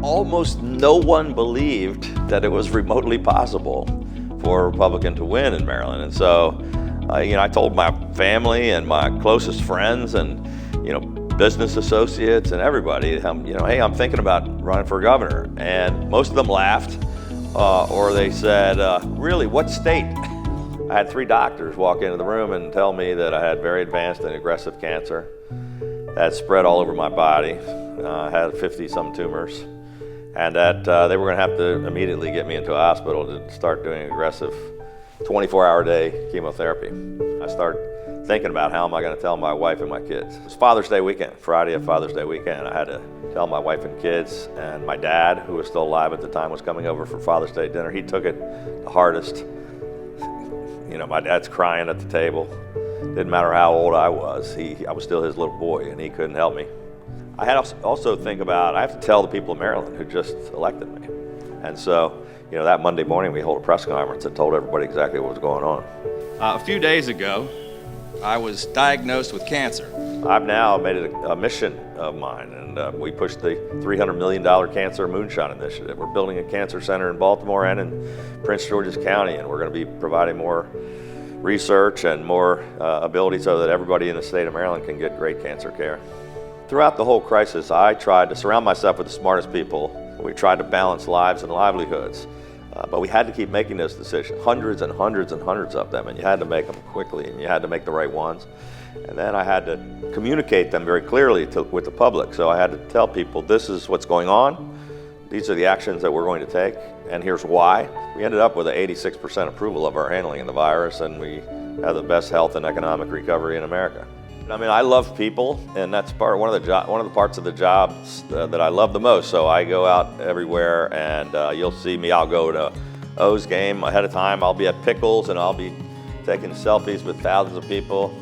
almost no one believed that it was remotely possible for a Republican to win in Maryland. And so, I told my family and my closest friends and, business associates and everybody, hey, I'm thinking about running for governor. And most of them laughed, or they said, really, what state? I had 3 doctors walk into the room and tell me that I had very advanced and aggressive cancer that spread all over my body. I had 50-some tumors, and that they were going to have to immediately get me into a hospital to start doing aggressive 24-hour-a-day chemotherapy. I started thinking about how am I going to tell my wife and my kids. It was Father's Day weekend, Friday of Father's Day weekend. I had to tell my wife and kids, and my dad, who was still alive at the time, was coming over for Father's Day dinner. He took it the hardest. My dad's crying at the table. Didn't matter how old I was. I was still his little boy, and he couldn't help me. I had to also think about, I have to tell the people of Maryland who just elected me. And so, that Monday morning we hold a press conference that told everybody exactly what was going on. A few days ago, I was diagnosed with cancer. I've now made it a mission of mine, and we pushed the $300 million Cancer Moonshot Initiative. We're building a cancer center in Baltimore and in Prince George's County, and we're going to be providing more research and more ability so that everybody in the state of Maryland can get great cancer care. Throughout the whole crisis, I tried to surround myself with the smartest people. We tried to balance lives and livelihoods, but we had to keep making those decisions, hundreds and hundreds and hundreds of them, and you had to make them quickly, and you had to make the right ones. And then I had to communicate them very clearly with the public. So I had to tell people, this is what's going on, these are the actions that we're going to take, and here's why. We ended up with an 86% approval of our handling of the virus, and we have the best health and economic recovery in America. I love people, and that's one of the parts of the jobs that I love the most. So I go out everywhere, and you'll see me. I'll go to O's game ahead of time. I'll be at Pickles, and I'll be taking selfies with thousands of people.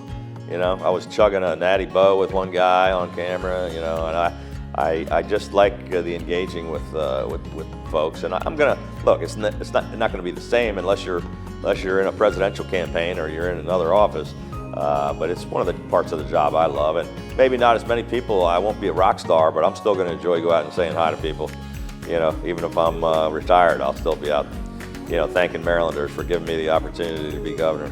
I was chugging a Natty Boh with one guy on camera. And I just like the engaging with folks. And I'm gonna look. It's not going to be the same unless you're in a presidential campaign or you're in another office. But it's one of the parts of the job I love, and maybe not as many people. I won't be a rock star, but I'm still going to enjoy going out and saying hi to people. Even if I'm retired, I'll still be out, thanking Marylanders for giving me the opportunity to be governor.